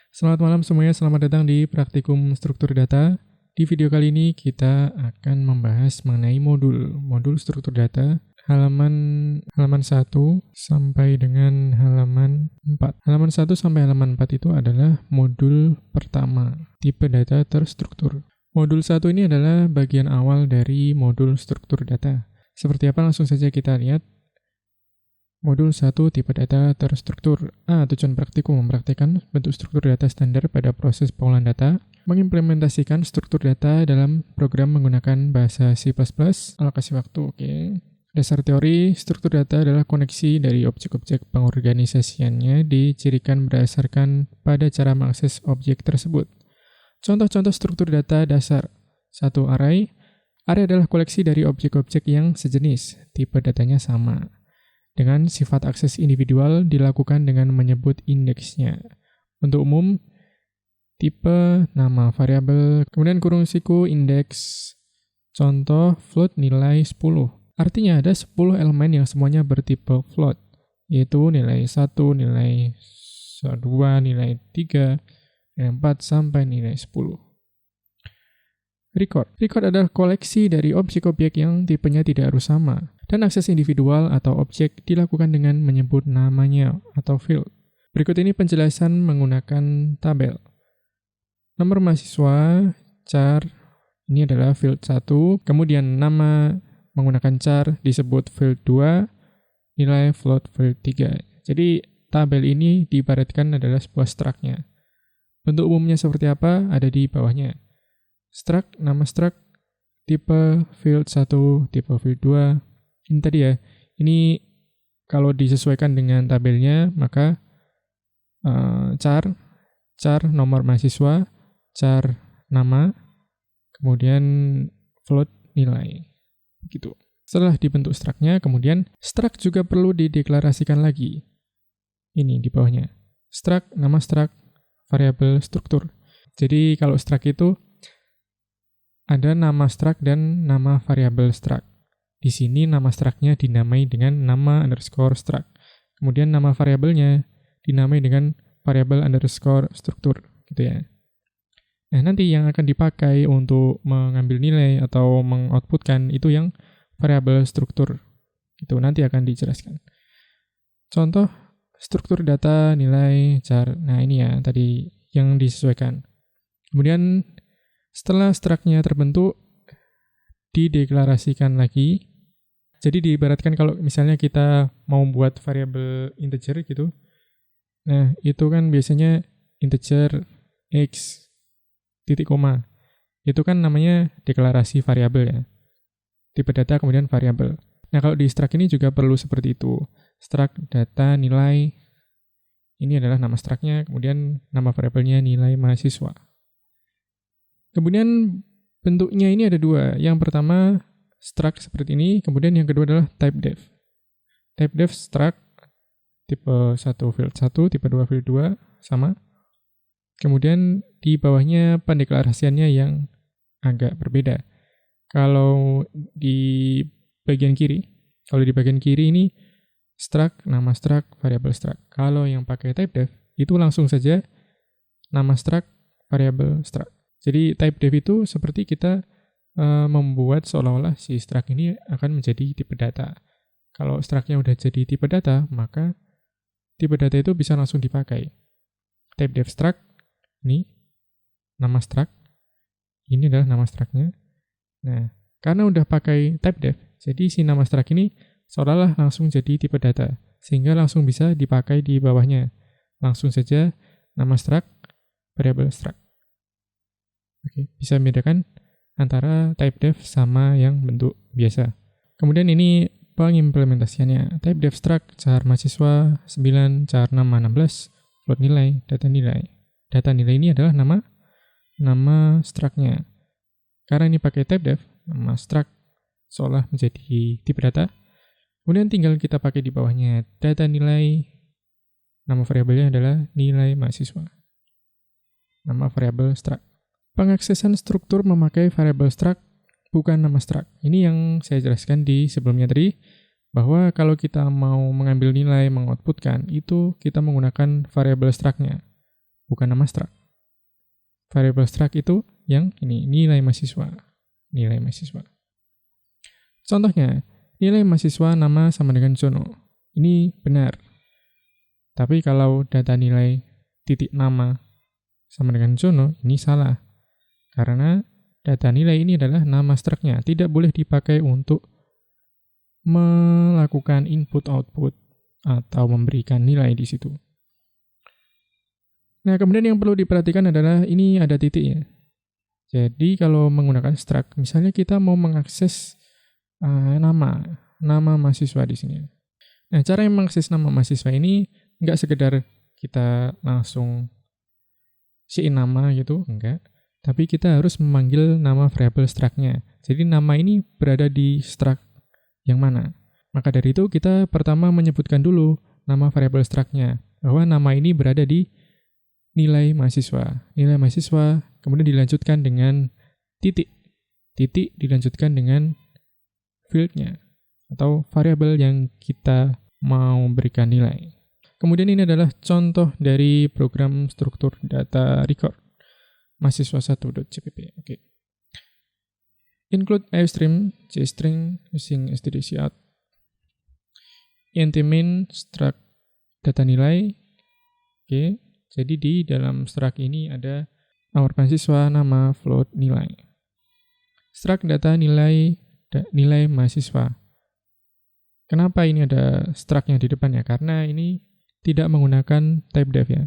Selamat malam semuanya, selamat datang di Praktikum Struktur Data. Di video kali ini kita akan membahas mengenai modul struktur data halaman 1 sampai dengan halaman 4. Halaman 1 sampai halaman 4 itu adalah modul pertama, tipe data terstruktur. Modul 1 ini adalah bagian awal dari modul struktur data. Seperti apa langsung saja kita lihat. Modul 1 tipe data terstruktur. Tujuan praktikum mempraktikkan bentuk struktur data standar pada proses pengolahan data, mengimplementasikan struktur data dalam program menggunakan bahasa C++. Alokasi waktu, oke. Dasar teori, struktur data adalah koneksi dari objek-objek pengorganisasiannya dicirikan berdasarkan pada cara mengakses objek tersebut. Contoh-contoh struktur data dasar. 1. Array. Array adalah koleksi dari objek-objek yang sejenis, tipe datanya sama. Dengan sifat akses individual dilakukan dengan menyebut indeksnya. Untuk umum, tipe, nama variabel, kemudian kurung siku, indeks. Contoh, float nilai 10. Artinya ada 10 elemen yang semuanya bertipe float, yaitu nilai 1, nilai 2, nilai 3, nilai 4, sampai nilai 10. Record adalah koleksi dari objek-objek yang tipenya tidak harus sama, dan akses individual atau objek dilakukan dengan menyebut namanya atau field. Berikut ini penjelasan menggunakan tabel. Nomor mahasiswa, char, ini adalah field 1, kemudian nama menggunakan char disebut field 2, nilai float field 3. Jadi tabel ini diibaratkan adalah sebuah struct-nya. Bentuk umumnya seperti apa? Ada di bawahnya. Struct, nama struct, tipe field 1, tipe field 2. Ini tadi ya, ini kalau disesuaikan dengan tabelnya, maka char nomor mahasiswa, char nama, kemudian float nilai. Gitu. Setelah dibentuk struct-nya, kemudian struct juga perlu dideklarasikan lagi. Ini di bawahnya. Struct, nama struct, variabel struktur. Jadi kalau struct itu ada nama struct dan nama variabel struct. Di sini nama struct-nya dinamai dengan nama underscore struct. Kemudian nama variabelnya dinamai dengan variabel underscore struktur. Gitu ya. Nah, nanti yang akan dipakai untuk mengambil nilai atau mengoutputkan itu yang variabel struktur. Itu nanti akan dijelaskan. Contoh, struktur data nilai char. Nah, ini ya tadi yang disesuaikan. Kemudian setelah struct-nya terbentuk, dideklarasikan lagi. Jadi diibaratkan kalau misalnya kita mau buat variabel integer gitu. Nah, itu kan biasanya integer x titik koma. Itu kan namanya deklarasi variabel ya. Tipe data kemudian variabel. Nah, kalau di struct ini juga perlu seperti itu. Struct data nilai, ini adalah nama struct-nya, kemudian nama variabelnya nilai mahasiswa. Kemudian bentuknya ini ada dua. Yang pertama struct seperti ini, kemudian yang kedua adalah typedef. Typedef struct tipe 1 field 1, tipe 2 field 2 sama. Kemudian di bawahnya pendeklarasiannya yang agak berbeda. Kalau di bagian kiri ini struct, nama struct, variabel struct. Kalau yang pakai typedef itu langsung saja nama struct, variabel struct. Jadi typedef itu seperti kita membuat seolah-olah si struct ini akan menjadi tipe data. Kalau struct-nya udah jadi tipe data, maka tipe data itu bisa langsung dipakai. Typedef struct, ini nama struct, ini adalah nama struct-nya. Nah, karena udah pakai typedef, jadi si nama struct ini seolah-olah langsung jadi tipe data, sehingga langsung bisa dipakai di bawahnya. Langsung saja nama struct, variabel struct. Oke, bisa membedakan antara typedef sama yang bentuk biasa. Kemudian ini pengimplementasiannya. Typedef struct, char mahasiswa 9, char nama 16, float nilai, data nilai. Data nilai ini adalah nama struct-nya. Karena ini pakai typedef, nama struct seolah menjadi tipe data. Kemudian tinggal kita pakai di bawahnya data nilai, nama variabelnya adalah nilai mahasiswa. Nama variabel struct. Pengaksesan struktur memakai variabel struct, bukan nama struct. Ini yang saya jelaskan di sebelumnya tadi, bahwa kalau kita mau mengambil nilai, mengoutputkan, itu kita menggunakan variabel struct-nya. bukan nama struct. Variable struct itu yang ini, nilai mahasiswa. Nilai mahasiswa. Contohnya, nilai mahasiswa nama sama dengan Jono. Ini benar. Tapi kalau data nilai titik nama sama dengan Jono, ini salah. Karena data nilai ini adalah nama struct-nya. Tidak boleh dipakai untuk melakukan input-output atau memberikan nilai di situ. Nah, kemudian yang perlu diperhatikan adalah ini ada titiknya. Jadi kalau menggunakan struct, misalnya kita mau mengakses nama mahasiswa di sini. Nah, cara yang mengakses nama mahasiswa ini nggak sekedar kita langsung isiin nama gitu, enggak. Tapi kita harus memanggil nama variabel struct-nya. Jadi nama ini berada di struct yang mana. Maka dari itu kita pertama menyebutkan dulu nama variabel struct-nya. Bahwa nama ini berada di nilai mahasiswa. Nilai mahasiswa kemudian dilanjutkan dengan titik. Titik dilanjutkan dengan field-nya. Atau variabel yang kita mau berikan nilai. Kemudian ini adalah contoh dari program struktur data record. mahasiswa1.cpp. Oke. Include iostream, JString using std_cout. int main struct data nilai. Oke. Jadi di dalam struct ini ada nomor mahasiswa, nama, float, nilai. Struct data nilai mahasiswa. Kenapa ini ada struct-nya di depannya? Karena ini tidak menggunakan type def ya.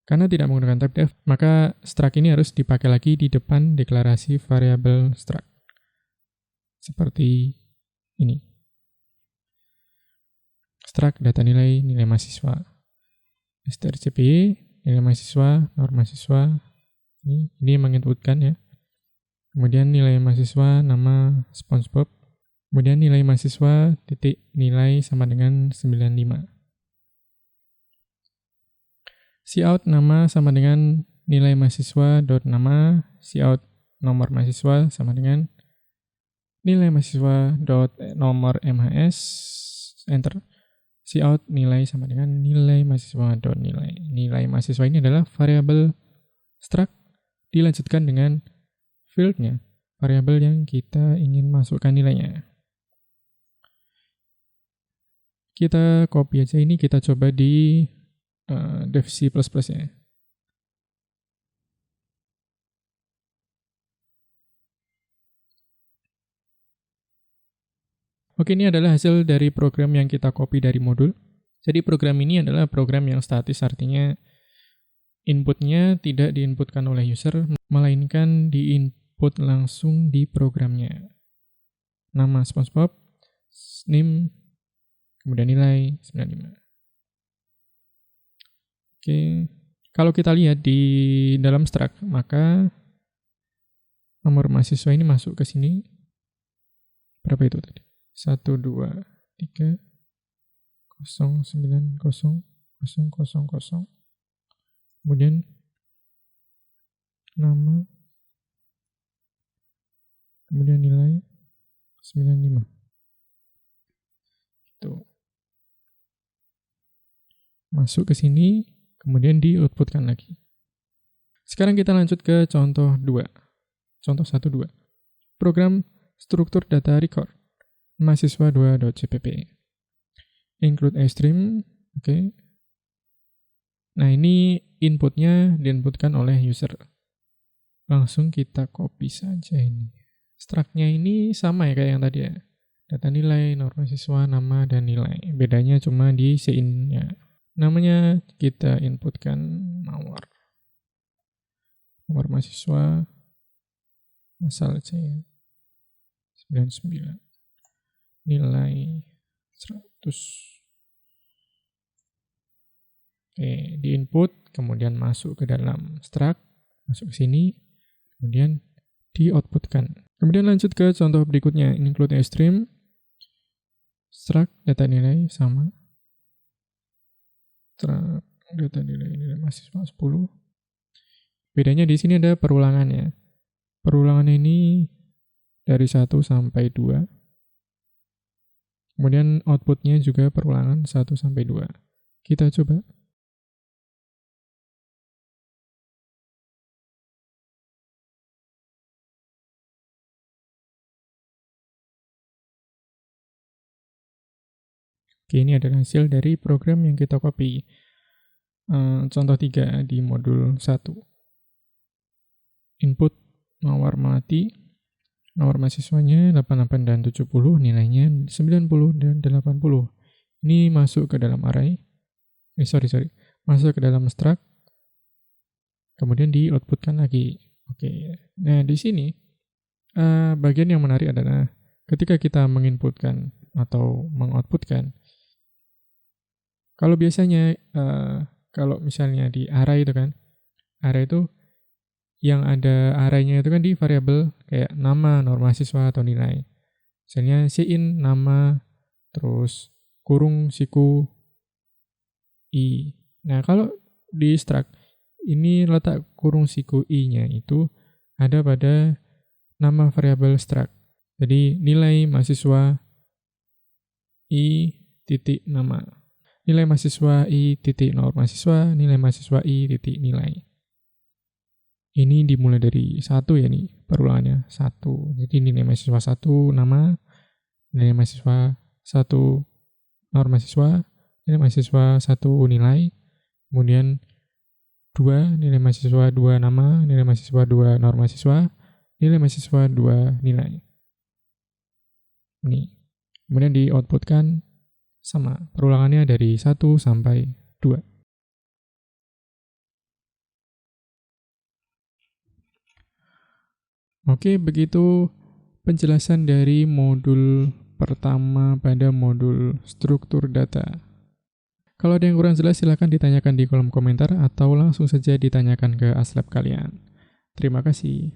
Karena tidak menggunakan type def, maka struct ini harus dipakai lagi di depan deklarasi variabel struct. Seperti ini. Struct data nilai mahasiswa. strcp, nilai mahasiswa, nomor mahasiswa. Ini menginputkan ya. Kemudian nilai mahasiswa, nama SpongeBob. Kemudian nilai mahasiswa, titik nilai sama dengan 95. Cout nama sama dengan nilai mahasiswa dot nama, cout nomor mahasiswa sama dengan nilai mahasiswa dot nomor MHS, enter. Cout nilai sama dengan nilai mahasiswa dot nilai. Nilai mahasiswa ini adalah variabel struct dilanjutkan dengan field-nya, variabel yang kita ingin masukkan nilainya. Kita copy aja ini, kita coba di dev C++ ya. Oke, ini adalah hasil dari program yang kita copy dari modul. Jadi program ini adalah program yang statis, artinya inputnya tidak diinputkan oleh user, melainkan diinput langsung di programnya. Nama SpongeBob, name, kemudian nilai 95. Oke, kalau kita lihat di dalam struct, maka nomor mahasiswa ini masuk ke sini. Berapa itu tadi? 1, 2, 3, 0, 9, 0, 0, 0, 0. Kemudian nama, kemudian nilai 95. Itu masuk ke sini, kemudian di-outputkan lagi. Sekarang kita lanjut ke contoh 2. Contoh 1, 2. Program struktur data record. mahasiswa2.cpp. Include iostream. Oke. Nah, ini inputnya diinputkan oleh user. Langsung kita copy saja ini. Struct-nya ini sama ya kayak yang tadi ya. Data nilai, nomor mahasiswa, nama, dan nilai. Bedanya cuma di sein-nya. Namanya kita inputkan nomor mahasiswa asal aja ya. 99. Nilai 100. Oke, di input, kemudian masuk ke dalam struct, masuk ke sini, kemudian di-outputkan. Kemudian lanjut ke contoh berikutnya, include iostream, struct data nilai sama. Data nilai mahasiswa 10. Bedanya di sini ada perulangannya. Perulangan ini dari 1 sampai 2. Kemudian outputnya juga perulangan 1 sampai 2. Kita coba. Oke, ini adalah hasil dari program yang kita copy. Contoh 3 di modul 1. Input nomor mahasiswanya 88 dan 70, nilainya 90 dan 80. Ini masuk ke dalam array. Masuk ke dalam struct, kemudian di-outputkan lagi. Oke. Nah, di sini bagian yang menarik adalah ketika kita menginputkan atau mengoutputkan. Kalau biasanya kalau misalnya di array itu kan, array itu yang ada array-nya itu kan di variabel kayak nama, nomor mahasiswa atau nilai. Misalnya cin nama terus kurung siku i. Nah, kalau di struct ini letak kurung siku i-nya itu ada pada nama variabel struct. Jadi nilai mahasiswa i titik nama. Nilai mahasiswa i titik nomor mahasiswa, nilai mahasiswa i titik nilai. Ini dimulai dari 1 ya nih, perulangannya 1. Jadi nilai mahasiswa 1 nama, nilai mahasiswa 1 nomor mahasiswa, nilai mahasiswa 1 nilai, kemudian 2 nilai mahasiswa 2 nama, nilai mahasiswa 2 nomor mahasiswa, nilai mahasiswa 2 nilai. Ini. Kemudian di-outputkan sama. Perulangannya dari 1 sampai 2. Oke, begitu penjelasan dari modul pertama pada modul struktur data. Kalau ada yang kurang jelas, silakan ditanyakan di kolom komentar atau langsung saja ditanyakan ke ASLab kalian. Terima kasih.